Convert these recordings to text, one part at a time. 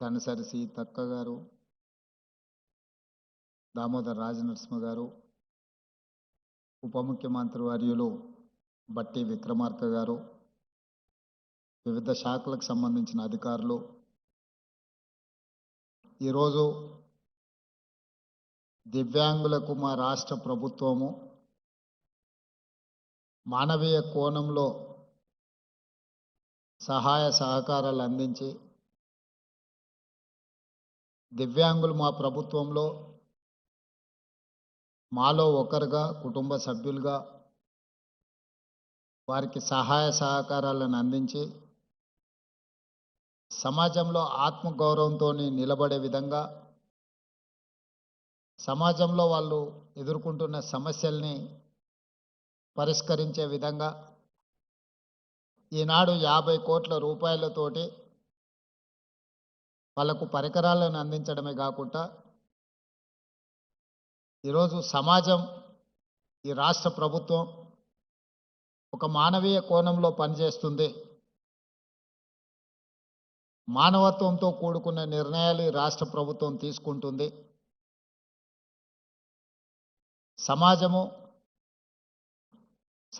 తనసరి సీతక్క గారు, దామోదర్ రాజనరసింహ గారు, ఉప ముఖ్యమంత్రి వర్యులు బట్టి విక్రమార్క గారు, వివిధ శాఖలకు సంబంధించిన అధికారులు, ఈరోజు దివ్యాంగులకు మా రాష్ట్ర ప్రభుత్వము మానవీయ కోణంలో సహాయ సహకారాలు అందించి దివ్యాంగులు మా ప్రభుత్వంలో మాలో ఒకరుగా కుటుంబ సభ్యులుగా వారికి సహాయ సహకారాలను అందించి సమాజంలో ఆత్మగౌరవంతో నిలబడే విధంగా సమాజంలో వాళ్ళు ఎదుర్కొంటున్న సమస్యల్ని పరిష్కరించే విధంగా ఈనాడు 50 కోట్ల రూపాయలతోటి వాళ్ళకు పరికరాలను అందించడమే కాకుండా ఈరోజు సమాజం ఈ రాష్ట్ర ప్రభుత్వం ఒక మానవీయ కోణంలో పనిచేస్తుంది. మానవత్వంతో కూడుకున్న నిర్ణయాలు ఈ రాష్ట్ర ప్రభుత్వం తీసుకుంటుంది.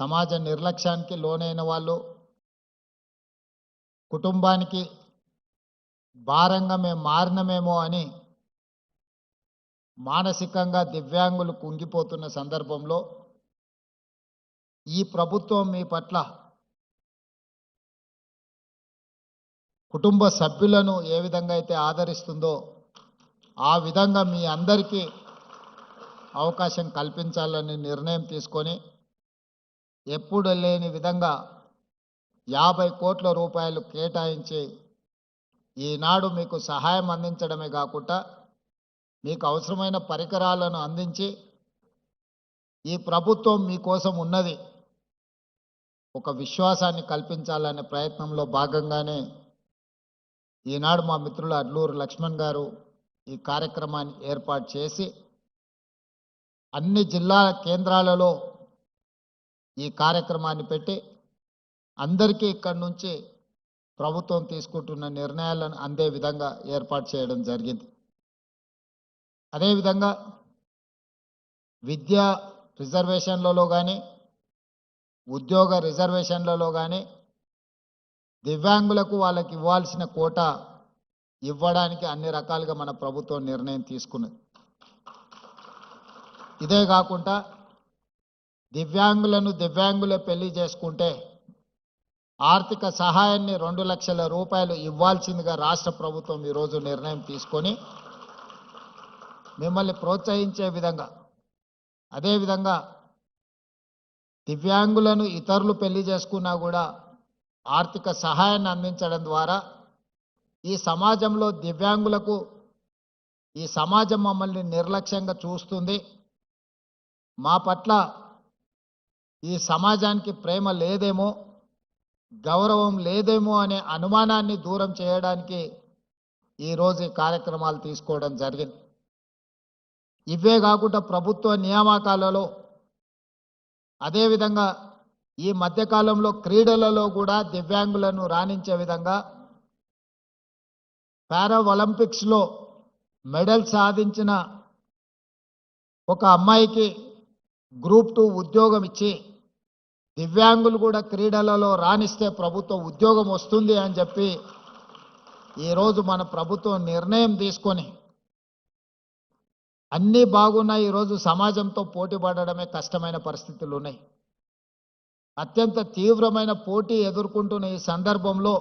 సమాజ నిర్లక్ష్యానికి లోనైన వాళ్ళు కుటుంబానికి భారంగా మేము మారినమేమో అని మానసికంగా దివ్యాంగులు కుంగిపోతున్న సందర్భంలో ఈ ప్రభుత్వం మీ పట్ల కుటుంబ సభ్యులను ఏ విధంగా అయితే ఆదరిస్తుందో ఆ విధంగా మీ అందరికీ అవకాశం కల్పించాలని నిర్ణయం తీసుకొని ఎప్పుడు లేని విధంగా 50 కోట్ల రూపాయలు కేటాయించి ఈనాడు మీకు సహాయం అందించడమే కాకుండా మీకు అవసరమైన పరికరాలను అందించి ఈ ప్రభుత్వం మీకోసం ఉన్నది ఒక విశ్వాసాన్ని కల్పించాలనే ప్రయత్నంలో భాగంగానే ఈనాడు మా మిత్రులు అడ్లూరు లక్ష్మణ్ గారు ఈ కార్యక్రమాన్ని ఏర్పాటు చేసి అన్ని జిల్లా కేంద్రాలలో ఈ కార్యక్రమాన్ని పెట్టి అందరికీ ఇక్కడి నుంచి ప్రభుత్వం తీసుకుంటున్న నిర్ణయాలను అందే విధంగా ఏర్పాటు చేయడం జరిగింది. అదేవిధంగా విద్యా రిజర్వేషన్లలో కానీ ఉద్యోగ రిజర్వేషన్లలో కానీ దివ్యాంగులకు వాళ్ళకి ఇవ్వాల్సిన కోటా ఇవ్వడానికి అన్ని రకాలుగా మన ప్రభుత్వం నిర్ణయం తీసుకున్నది. ఇదే కాకుండా దివ్యాంగులే పెళ్లి చేసుకుంటే ఆర్థిక సహాయాన్ని 2 లక్షల రూపాయలు ఇవ్వాల్సిందిగా రాష్ట్ర ప్రభుత్వం ఈరోజు నిర్ణయం తీసుకొని మిమ్మల్ని ప్రోత్సహించే విధంగా అదేవిధంగా దివ్యాంగులను ఇతరులు పెళ్లి చేసుకున్నా కూడా ఆర్థిక సహాయాన్ని అందించడం ద్వారా ఈ సమాజంలో దివ్యాంగులకు ఈ సమాజం మమ్మల్ని నిర్లక్ష్యంగా చూస్తుంది, మా పట్ల ఈ సమాజానికి ప్రేమ లేదేమో గౌరవం లేదేమో అనే అనుమానాన్ని దూరం చేయడానికి ఈరోజు ఈ కార్యక్రమాలు తీసుకోవడం జరిగింది. ఇవే కాకుండా ప్రభుత్వ నియామకాలలో అదేవిధంగా ఈ మధ్యకాలంలో క్రీడలలో కూడా దివ్యాంగులను రాణించే విధంగా పారా ఒలింపిక్స్లో మెడల్ సాధించిన ఒక అమ్మాయికి గ్రూప్ 2 ఉద్యోగం ఇచ్చి దివ్యాంగులు కూడా క్రీడలలో రాణిస్తే ప్రభుత్వం ఉద్యోగం వస్తుంది అని చెప్పి ఈరోజు మన ప్రభుత్వం నిర్ణయం తీసుకొని అన్నీ బాగున్నాయి. ఈరోజు సమాజంతో పోటీ పడడమే కష్టమైన పరిస్థితులు ఉన్నాయి. అత్యంత తీవ్రమైన పోటీ ఎదుర్కొంటున్న ఈ సందర్భంలో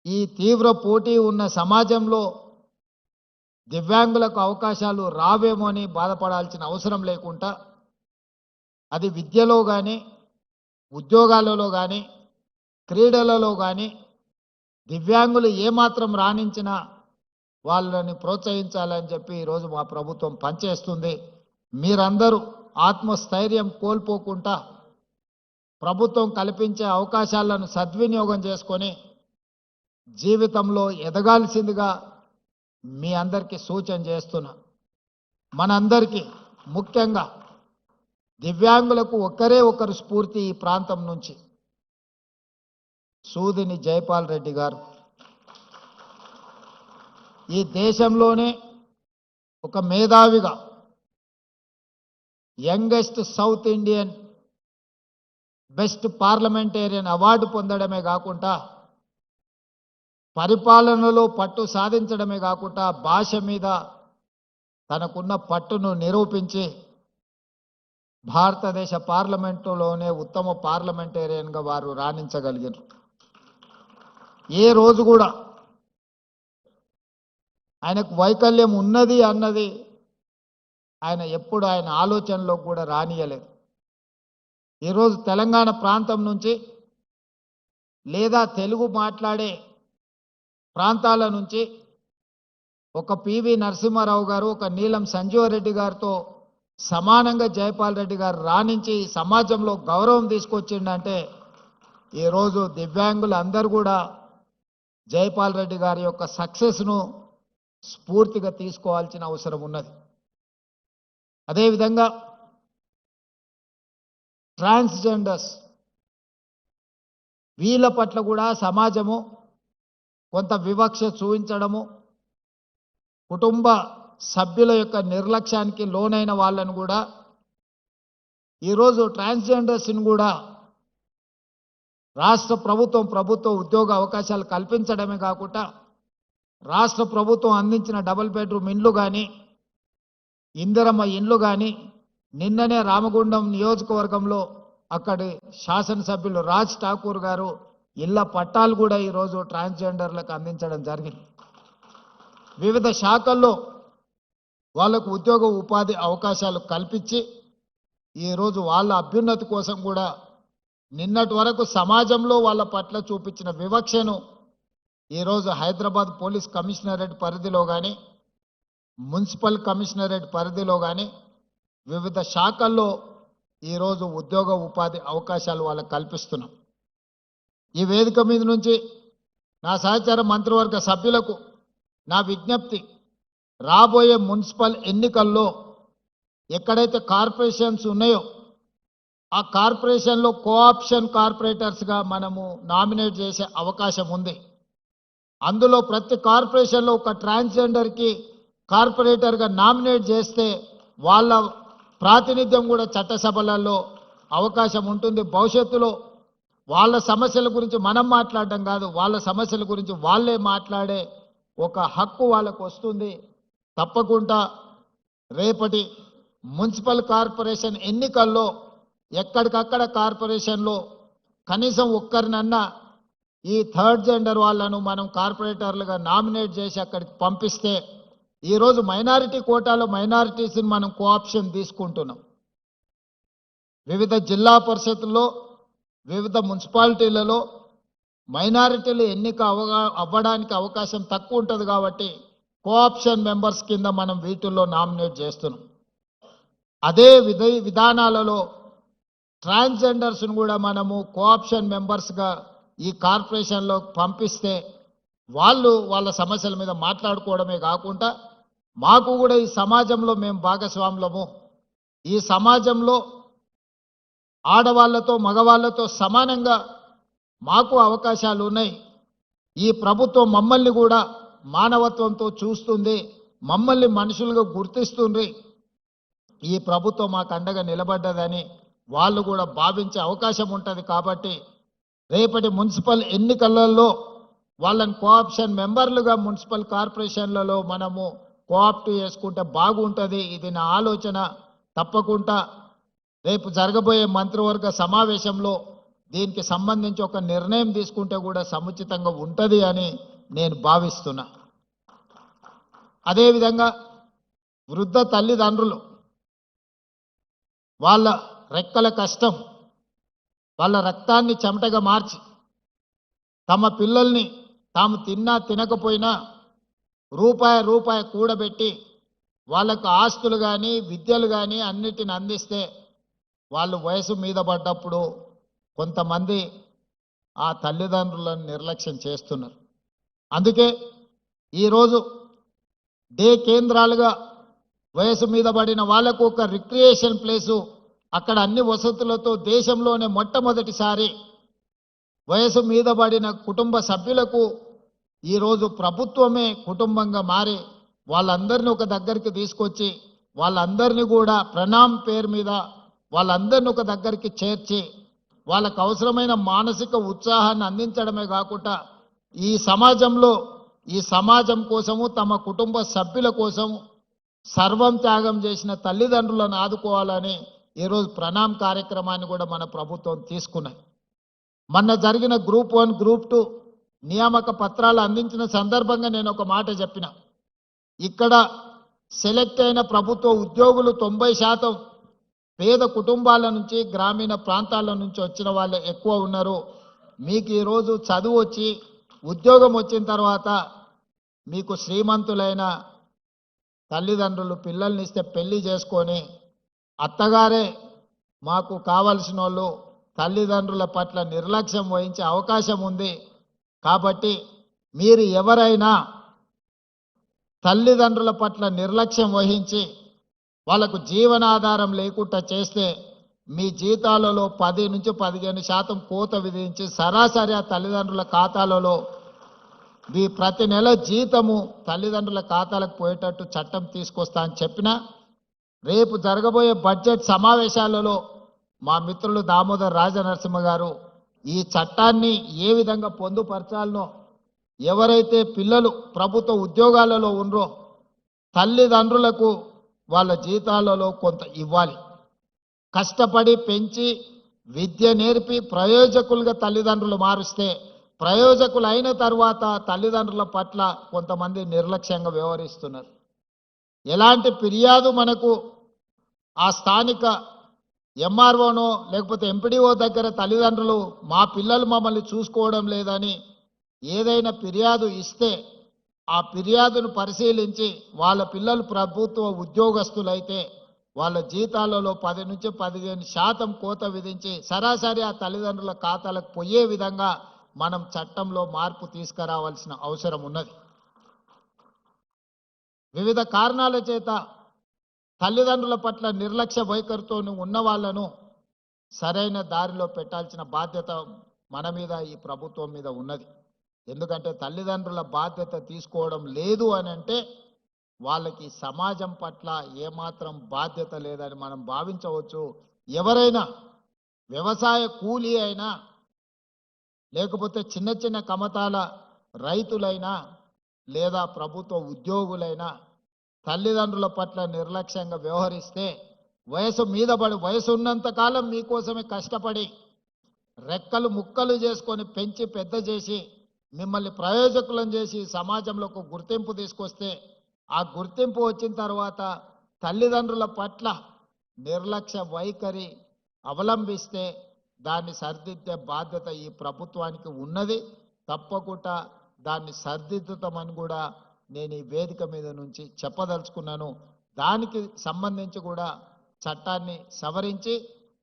ఈ తీవ్ర పోటీ ఉన్న సమాజంలో దివ్యాంగులకు అవకాశాలు రావేమో అని బాధపడాల్సిన అవసరం లేకుండా అది విద్యలో కానీ ఉద్యోగాలలో కానీ క్రీడలలో కానీ దివ్యాంగులు ఏమాత్రం రాణించినా వాళ్ళని ప్రోత్సహించాలని చెప్పి ఈరోజు మా ప్రభుత్వం పనిచేస్తుంది. మీరందరూ ఆత్మస్థైర్యం కోల్పోకుండా ప్రభుత్వం కల్పించే అవకాశాలను సద్వినియోగం చేసుకొని జీవితంలో ఎదగాల్సిందిగా మీ అందరికీ సూచన చేస్తున్నా. మనందరికీ ముఖ్యంగా దివ్యాంగులకు ఒకరే ఒకరు స్ఫూర్తి ఈ ప్రాంతం నుంచి సూదిని జైపాల్ రెడ్డి గారు. ఈ దేశంలోనే ఒక మేధావిగా youngest south Indian best parliamentarian award పొందడమే కాకుండా పరిపాలనలో పట్టు సాధించడమే కాకుండా భాష మీద తనకున్న పట్టును నిరూపించి భారతదేశ పార్లమెంటులోనే ఉత్తమ పార్లమెంటేరియన్గా వారు రాణించగలిగారు. ఏ రోజు కూడా ఆయనకు వైకల్యం ఉన్నది అన్నది ఆయన ఎప్పుడు ఆయన ఆలోచనలో కూడా రానియలేదు. ఈరోజు తెలంగాణ ప్రాంతం నుంచి లేదా తెలుగు మాట్లాడే ప్రాంతాల నుంచి ఒక పివి నరసింహారావు గారు, ఒక నీలం సంజీవరెడ్డి గారితో సమానంగా జైపాల్ రెడ్డి గారు రాణించి సమాజంలో గౌరవం తీసుకొచ్చిండంటే ఈరోజు దివ్యాంగులు అందరూ కూడా జైపాల్ రెడ్డి గారి యొక్క సక్సెస్ను స్ఫూర్తిగా తీసుకోవాల్సిన అవసరం ఉన్నది. అదేవిధంగా ట్రాన్స్జెండర్స్ వీళ్ళ పట్ల కూడా సమాజము కొంత వివక్ష చూపించడము, కుటుంబ సభ్యుల యొక్క నిర్లక్ష్యానికి లోనైన వాళ్ళను కూడా ఈరోజు ట్రాన్స్జెండర్స్ని కూడా రాష్ట్ర ప్రభుత్వ ఉద్యోగ అవకాశాలు కల్పించడమే కాకుండా రాష్ట్ర ప్రభుత్వం అందించిన డబుల్ బెడ్రూమ్ ఇండ్లు కానీ ఇందిరమ్మ ఇండ్లు కానీ నిన్ననే రామగుండం నియోజకవర్గంలో అక్కడి శాసనసభ్యులు రాజ్ ఠాకూర్ గారు ఇళ్ల పట్టాలు కూడా ఈరోజు ట్రాన్స్జెండర్లకు అందించడం జరిగింది. వివిధ శాఖల్లో వాళ్ళకు ఉద్యోగ ఉపాధి అవకాశాలు కల్పించి ఈరోజు వాళ్ళ అభ్యున్నతి కోసం కూడా నిన్నటి వరకు సమాజంలో వాళ్ళ పట్ల చూపించిన వివక్షను ఈరోజు హైదరాబాద్ పోలీస్ కమిషనరేట్ పరిధిలో కానీ మున్సిపల్ కమిషనరేట్ పరిధిలో కానీ వివిధ శాఖల్లో ఈరోజు ఉద్యోగ ఉపాధి అవకాశాలు వాళ్ళకు కల్పిస్తున్నాం. ఈ వేదిక మీద నుంచి నా సహచార మంత్రివర్గ సభ్యులకు నా విజ్ఞప్తి, రాబోయే మున్సిపల్ ఎన్నికల్లో ఎక్కడైతే కార్పొరేషన్స్ ఉన్నాయో ఆ కార్పొరేషన్లో కోఆప్షన్ కార్పొరేటర్స్గా మనము నామినేట్ చేసే అవకాశం ఉంది. అందులో ప్రతి కార్పొరేషన్లో ఒక ట్రాన్స్జెండర్కి కార్పొరేటర్గా నామినేట్ చేస్తే వాళ్ళ ప్రాతినిధ్యం కూడా చట్టసభలలో అవకాశం ఉంటుంది. భవిష్యత్తులో వాళ్ళ సమస్యల గురించి మనం మాట్లాడడం కాదు, వాళ్ళ సమస్యల గురించి వాళ్ళే మాట్లాడే ఒక హక్కు వాళ్ళకు వస్తుంది. తప్పకుండా రేపటి మున్సిపల్ కార్పొరేషన్ ఎన్నికల్లో ఎక్కడికక్కడ కార్పొరేషన్లో కనీసం ఒక్కరినన్నా ఈ థర్డ్ జెండర్ వాళ్ళను మనం కార్పొరేటర్లుగా నామినేట్ చేసి అక్కడికి పంపిస్తే ఈరోజు మైనారిటీ కోటాలో మైనారిటీస్ని మనం కోఆప్షన్ తీసుకుంటున్నాం. వివిధ జిల్లా పరిషత్తుల్లో వివిధ మున్సిపాలిటీలలో మైనారిటీలు ఎన్నిక అవ్వడానికి అవకాశం తక్కువ ఉంటుంది కాబట్టి కోఆప్షన్ మెంబర్స్ కింద మనం వీటిల్లో నామినేట్ చేస్తున్నాం. అదే విధానాలలో ట్రాన్స్జెండర్స్ను కూడా మనము కోఆప్షన్ మెంబర్స్గా ఈ కార్పొరేషన్లో పంపిస్తే వాళ్ళు వాళ్ళ సమస్యల మీద మాట్లాడుకోవడమే కాకుండా మాకు కూడా ఈ సమాజంలో మేము భాగస్వాములము, ఈ సమాజంలో ఆడవాళ్లతో మగవాళ్లతో సమానంగా మాకు అవకాశాలు ఉన్నాయి. ఈ ప్రభుత్వం మమ్మల్ని కూడా మానవత్వంతో చూస్తుంది, మమ్మల్ని మనుషులుగా గుర్తిస్తుంది, ఈ ప్రభుత్వం మాకు అండగా నిలబడ్డదని వాళ్ళు కూడా భావించే అవకాశం ఉంటుంది. కాబట్టి రేపటి మున్సిపల్ ఎన్నికలలో వాళ్ళని కోఆప్షన్ మెంబర్లుగా మున్సిపల్ కార్పొరేషన్లలో మనము కోఆప్ట్ చేసుకుంటే బాగుంటుంది. ఇది నా ఆలోచన. తప్పకుండా రేపు జరగబోయే మంత్రివర్గ సమావేశంలో దీనికి సంబంధించి ఒక నిర్ణయం తీసుకుంటే కూడా సముచితంగా ఉంటుంది అని నేను భావిస్తున్నా. అదేవిధంగా వృద్ధ తల్లిదండ్రులు వాళ్ళ రెక్కల కష్టం, వాళ్ళ రక్తాన్ని చెమటగా మార్చి తమ పిల్లల్ని తాము తిన్నా తినకపోయినా రూపాయి కూడబెట్టి వాళ్ళకు ఆస్తులు కానీ విద్యలు కానీ అన్నిటిని అందిస్తే వాళ్ళు వయసు మీద పడ్డప్పుడు కొంతమంది ఆ తల్లిదండ్రులను నిర్లక్ష్యం చేస్తున్నారు. అందుకే ఈరోజు డే కేంద్రాలుగా వయసు మీద పడిన వాళ్లకు ఒక రిక్రియేషన్ ప్లేసు, అక్కడ అన్ని వసతులతో దేశంలోనే మొట్టమొదటిసారి వయసు మీద పడిన కుటుంబ సభ్యులకు ఈరోజు ప్రభుత్వమే కుటుంబంగా మారి వాళ్ళందరినీ ఒక దగ్గరికి తీసుకొచ్చి వాళ్ళందరినీ కూడా ప్రణామ్ పేరు మీద వాళ్ళందరినీ ఒక దగ్గరికి చేర్చి వాళ్ళకు అవసరమైన మానసిక ఉత్సాహాన్ని అందించడమే కాకుండా ఈ సమాజంలో ఈ సమాజం కోసము తమ కుటుంబ సభ్యుల కోసం సర్వం త్యాగం చేసిన తల్లిదండ్రులను ఆదుకోవాలని ఈరోజు ప్రణామ్ కార్యక్రమాన్ని కూడా మన ప్రభుత్వం తీసుకున్నది. మొన్న జరిగిన గ్రూప్ 1 గ్రూప్ 2 నియామక పత్రాలు అందించిన సందర్భంగా నేను ఒక మాట చెప్పిన. ఇక్కడ సెలెక్ట్ అయిన ప్రభుత్వ ఉద్యోగులు 90% పేద కుటుంబాల నుంచి గ్రామీణ ప్రాంతాల నుంచి వచ్చిన వాళ్ళే ఎక్కువ ఉన్నారు. మీకు ఈరోజు చదువు వచ్చి ఉద్యోగం వచ్చిన తర్వాత మీకు శ్రీమంతులైన తల్లిదండ్రులు పిల్లల్ని ఇస్తే పెళ్లి చేసుకొని అత్తగారే మాకు కావలసిన వాళ్ళు తల్లిదండ్రుల పట్ల నిర్లక్ష్యం వహించే అవకాశం ఉంది. కాబట్టి మీరు ఎవరైనా తల్లిదండ్రుల పట్ల నిర్లక్ష్యం వహించి వాళ్ళకు జీవనాధారం లేకుండా చేస్తే మీ జీతాలలో 10 నుంచి 15% కోత విధించి సరాసరి ఆ తల్లిదండ్రుల ఖాతాలలో మీ ప్రతి నెల జీతము తల్లిదండ్రుల ఖాతాలకు పోయేటట్టు చట్టం తీసుకొస్తా అని చెప్పిన. రేపు జరగబోయే బడ్జెట్ సమావేశాలలో మా మిత్రులు దామోదర్ రాజనరసింహ గారు ఈ చట్టాన్ని ఏ విధంగా పొందుపరచాలనో, ఎవరైతే పిల్లలు ప్రభుత్వ ఉద్యోగాలలో ఉన్నారో తల్లిదండ్రులకు వాళ్ళ జీతాలలో కొంత ఇవ్వాలి. కష్టపడి పెంచి విద్య నేర్పి ప్రయోజకులుగా తల్లిదండ్రులు మారుస్తే ప్రయోజకులు అయిన తర్వాత తల్లిదండ్రుల పట్ల కొంతమంది నిర్లక్ష్యంగా వ్యవహరిస్తున్నారు. ఎలాంటి ఫిర్యాదు మనకు ఆ స్థానిక ఎంఆర్ఓనో లేకపోతే ఎంపీడీఓ దగ్గర తల్లిదండ్రులు మా పిల్లలు మమ్మల్ని చూసుకోవడం లేదని ఏదైనా ఫిర్యాదు ఇస్తే ఆ ఫిర్యాదును పరిశీలించి వాళ్ళ పిల్లలు ప్రభుత్వ ఉద్యోగస్తులైతే వాళ్ళ జీతాలలో 10 నుంచి 15% కోత విధించి సరాసరి ఆ తల్లిదండ్రుల ఖాతాలకు పోయే విధంగా మనం చట్టంలో మార్పు తీసుకురావాల్సిన అవసరం ఉన్నది. వివిధ కారణాల చేత తల్లిదండ్రుల పట్ల నిర్లక్ష్య వైఖరితో ఉన్న వాళ్ళను సరైన దారిలో పెట్టాల్సిన బాధ్యత మన మీద ఈ ప్రభుత్వం మీద ఉన్నది. ఎందుకంటే తల్లిదండ్రుల బాధ్యత తీసుకోవడం లేదు అని అంటే వాళ్ళకి సమాజం పట్ల ఏమాత్రం బాధ్యత లేదని మనం భావించవచ్చు. ఎవరైనా వ్యవసాయ కూలీ అయినా లేకపోతే చిన్న చిన్న కమతాల రైతులైనా లేదా ప్రభుత్వ ఉద్యోగులైనా తల్లిదండ్రుల పట్ల నిర్లక్ష్యంగా వ్యవహరిస్తే వయసు మీద పడి వయసు ఉన్నంత కాలం మీకోసమే కష్టపడి రెక్కలు ముక్కలు చేసుకొని పెంచి పెద్ద చేసి మిమ్మల్ని ప్రయోజకులను చేసి సమాజంలో ఒక గుర్తింపు తీసుకొస్తే ఆ గుర్తింపు వచ్చిన తర్వాత తల్లిదండ్రుల పట్ల నిర్లక్ష్య వైఖరి అవలంబిస్తే దాన్ని సరిదిద్దే బాధ్యత ఈ ప్రభుత్వానికి ఉన్నది. తప్పకుండా దాన్ని సరిదిద్దుతామని కూడా నేను ఈ వేదిక మీద నుంచి చెప్పదలుచుకున్నాను. దానికి సంబంధించి కూడా చట్టాన్ని సవరించి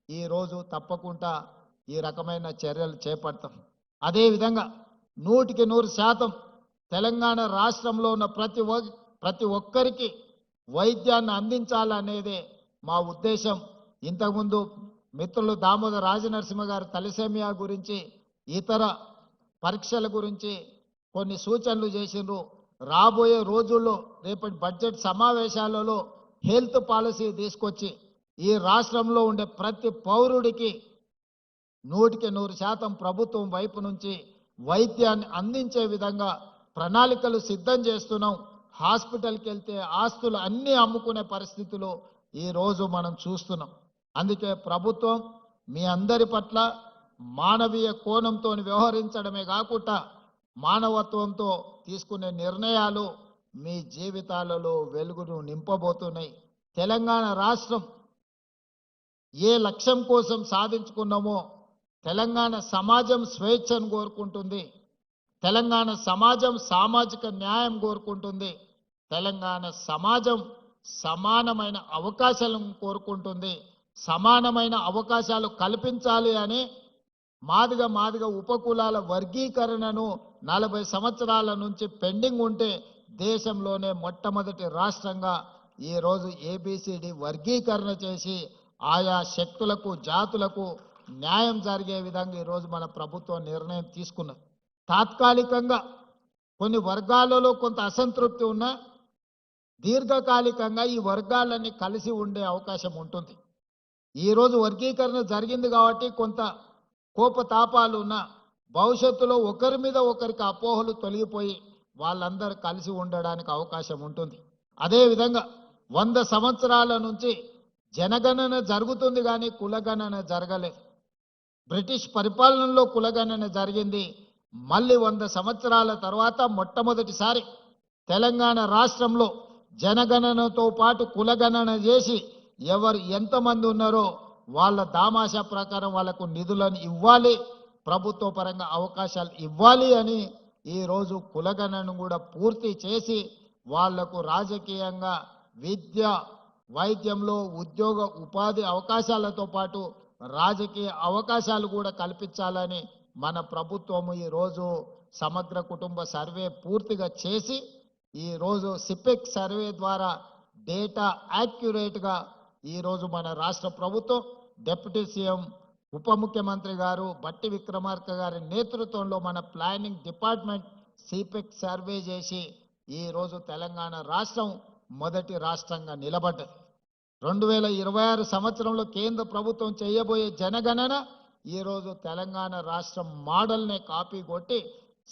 ఈరోజు తప్పకుండా ఈ రకమైన చర్యలు చేపడతాం. అదేవిధంగా 100% తెలంగాణ రాష్ట్రంలో ఉన్న ప్రతి ఒక్కరికి వైద్యాన్ని అందించాలనేదే మా ఉద్దేశం. ఇంతకుముందు మిత్రులు దామోదర్ రాజనరసింహ గారు తలసేమియా గురించి ఇతర పరీక్షల గురించి కొన్ని సూచనలు చేసిండ్రు. రాబోయే రోజుల్లో రేపటి బడ్జెట్ సమావేశాలలో హెల్త్ పాలసీ తీసుకొచ్చి ఈ రాష్ట్రంలో ఉండే ప్రతి పౌరుడికి 100% ప్రభుత్వం వైపు నుంచి వైద్యాన్ని అందించే విధంగా ప్రణాళికలు సిద్ధం చేస్తున్నాం. హాస్పిటల్కి వెళ్తే ఆస్తులు అన్నీ అమ్ముకునే పరిస్థితులు ఈరోజు మనం చూస్తున్నాం. అందుకే ప్రభుత్వం మీ అందరి పట్ల మానవీయ కోణంతో వ్యవహరించడమే కాకుండా మానవత్వంతో తీసుకునే నిర్ణయాలు మీ జీవితాలలో వెలుగును నింపబోతున్నాయి. తెలంగాణ రాష్ట్రం ఏ లక్ష్యం కోసం సాధించుకున్నామో తెలంగాణ సమాజం స్వేచ్ఛను కోరుకుంటుంది. తెలంగాణ సమాజం సామాజిక న్యాయం కోరుకుంటుంది. తెలంగాణ సమాజం సమానమైన అవకాశాలను కోరుకుంటుంది. సమానమైన అవకాశాలు కల్పించాలి అని మాదిగ ఉపకులాల వర్గీకరణను 40 సంవత్సరాల నుంచి పెండింగ్ ఉంటే దేశంలోనే మొట్టమొదటి రాష్ట్రంగా ఈరోజు ABCD వర్గీకరణ చేసి ఆయా శక్తులకు జాతులకు న్యాయం జరిగే విధంగా ఈరోజు మన ప్రభుత్వం నిర్ణయం తీసుకున్నది. తాత్కాలికంగా కొన్ని వర్గాలలో కొంత అసంతృప్తి ఉన్నా దీర్ఘకాలికంగా ఈ వర్గాలన్నీ కలిసి ఉండే అవకాశం ఉంటుంది. ఈరోజు వర్గీకరణ జరిగింది కాబట్టి కొంత కోపతాపాలు ఉన్న భవిష్యత్తులో ఒకరి మీద ఒకరికి అపోహలు తొలగిపోయి వాళ్ళందరూ కలిసి ఉండడానికి అవకాశం ఉంటుంది. అదేవిధంగా 100 సంవత్సరాల నుంచి జనగణన జరుగుతుంది కానీ కులగణన జరగలేదు. బ్రిటిష్ పరిపాలనలో కులగణన జరిగింది. మళ్ళీ 100 సంవత్సరాల తర్వాత మొట్టమొదటిసారి తెలంగాణ రాష్ట్రంలో జనగణనతో పాటు కులగణన చేసి ఎవరు ఎంతమంది ఉన్నారో వాళ్ళ దామాషా ప్రకారం వాళ్ళకు నిధులను ఇవ్వాలి, ప్రభుత్వ పరంగా అవకాశాలు ఇవ్వాలి అని ఈరోజు కులగణను కూడా పూర్తి చేసి వాళ్లకు రాజకీయంగా విద్య వైద్యంలో ఉద్యోగ ఉపాధి అవకాశాలతో పాటు రాజకీయ అవకాశాలు కూడా కల్పించాలని మన ప్రభుత్వము ఈరోజు సమగ్ర కుటుంబ సర్వే పూర్తిగా చేసి ఈరోజు సిపెక్ సర్వే ద్వారా డేటా యాక్యురేట్గా ఈరోజు మన రాష్ట్ర ప్రభుత్వం డిప్యూటీ సీఎం ఉప ముఖ్యమంత్రి గారు బట్టి విక్రమార్క గారి నేతృత్వంలో మన ప్లానింగ్ డిపార్ట్మెంట్ సిపెక్ సర్వే చేసి ఈరోజు తెలంగాణ రాష్ట్రం మొదటి రాష్ట్రంగా నిలబడ్డది. 2026 సంవత్సరంలో కేంద్ర ప్రభుత్వం చేయబోయే జనగణన ఈరోజు తెలంగాణ రాష్ట్రం మోడల్నే కాపీ కొట్టి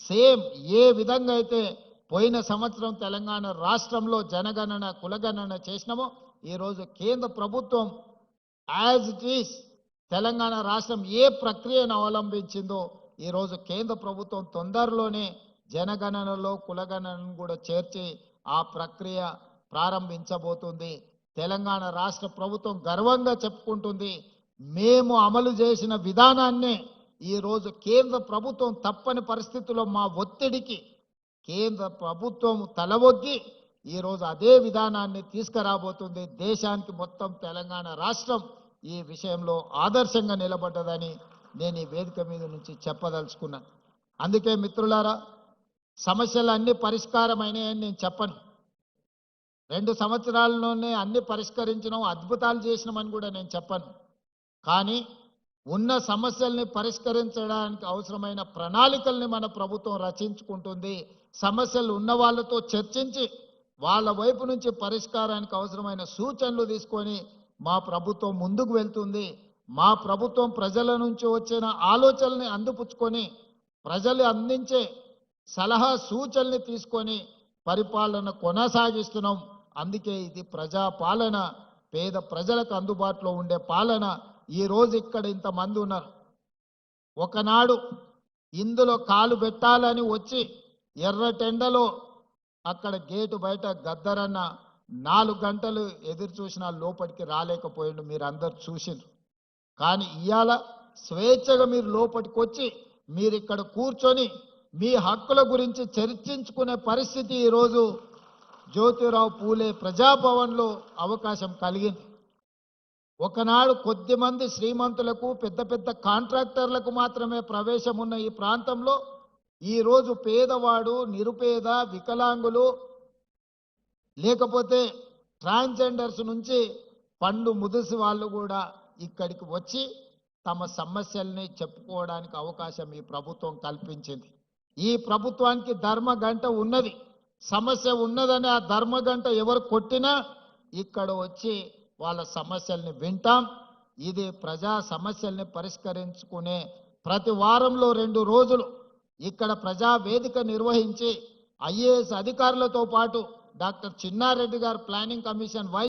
సేమ్ ఏ విధంగా అయితే పోయిన సంవత్సరం తెలంగాణ రాష్ట్రంలో జనగణన కులగణన చేసినామో ఈరోజు కేంద్ర ప్రభుత్వం యాజ్ ఇట్ ఈస్ తెలంగాణ రాష్ట్రం ఏ ప్రక్రియను అవలంబించిందో ఈరోజు కేంద్ర ప్రభుత్వం తొందరలోనే జనగణనలో కులగణనను కూడా చేర్చి ఆ ప్రక్రియ ప్రారంభించబోతుంది. తెలంగాణ రాష్ట్ర ప్రభుత్వం గర్వంగా చెప్పుకుంటుంది, మేము అమలు చేసిన విధానాన్నే ఈరోజు కేంద్ర ప్రభుత్వం తప్పని పరిస్థితుల్లో మా ఒత్తిడికి కేంద్ర ప్రభుత్వం తలవొగ్గి ఈరోజు అదే విధానాన్ని తీసుకురాబోతుంది. దేశానికి మొత్తం తెలంగాణ రాష్ట్రం ఈ విషయంలో ఆదర్శంగా నిలబడ్డదని నేను ఈ వేదిక మీద నుంచి చెప్పదలుచుకున్నాను. అందుకే మిత్రులారా, సమస్యలు అన్ని పరిష్కారమైనాయని నేను చెప్పను. 2 సంవత్సరాల్లోనే అన్ని పరిష్కరించడం అద్భుతాలు చేసినామని కూడా నేను చెప్పను. కానీ ఉన్న సమస్యల్ని పరిష్కరించడానికి అవసరమైన ప్రణాళికల్ని మన ప్రభుత్వం రచించుకుంటుంది. సమస్యలు ఉన్న వాళ్ళతో చర్చించి వాళ్ళ వైపు నుంచి పరిష్కారానికి అవసరమైన సూచనలు తీసుకొని మా ప్రభుత్వం ముందుకు వెళ్తుంది. మా ప్రభుత్వం ప్రజల నుంచి వచ్చిన ఆలోచనల్ని అందిపుచ్చుకొని ప్రజలు అందించే సలహా సూచనల్ని తీసుకొని పరిపాలన కొనసాగిస్తున్నాం. అందుకే ఇది ప్రజాపాలన, పేద ప్రజలకు అందుబాటులో ఉండే పాలన. ఈరోజు ఇక్కడ ఇంతమంది ఉన్నారు. ఒకనాడు ఇందులో కాలు పెట్టాలని వచ్చి ఎర్రటెండలో అక్కడ గేటు బయట గద్దరన్న 4 గంటలు ఎదురు చూసినా లోపలికి రాలేకపోయిండు. మీరు అందరు చూసిండ్రు. కానీ ఇవాళ స్వేచ్ఛగా మీరు లోపలికి వచ్చి మీరు ఇక్కడ కూర్చొని మీ హక్కుల గురించి చర్చించుకునే పరిస్థితి ఈరోజు జ్యోతిరావు పూలే ప్రజాభవన్లో అవకాశం కలిగింది. ఒకనాడు కొద్దిమంది శ్రీమంతులకు పెద్ద పెద్ద కాంట్రాక్టర్లకు మాత్రమే ప్రవేశం ఉన్న ఈ ప్రాంతంలో ఈరోజు పేదవాడు, నిరుపేద, వికలాంగులు, లేకపోతే ట్రాన్స్జెండర్స్ నుంచి పండు ముదుసి వాళ్ళు కూడా ఇక్కడికి వచ్చి తమ సమస్యల్ని చెప్పుకోవడానికి అవకాశం ఈ ప్రభుత్వం కల్పించింది. ఈ ప్రభుత్వానికి ధర్మగంట ఉన్నది. సమస్య ఉన్నదని ఆ ధర్మగంట ఎవరు కొట్టినా ఇక్కడ వచ్చి వాళ్ళ సమస్యల్ని వింటాం. ఇది ప్రజా సమస్యల్ని పరిష్కరించుకునే ప్రతి వారంలో 2 రోజులు ఇక్కడ ప్రజా వేదిక నిర్వహించి ఐఏఎస్ అధికారులతో పాటు డాక్టర్ చిన్నారెడ్డి గారు ప్లానింగ్ కమిషన్ వైస్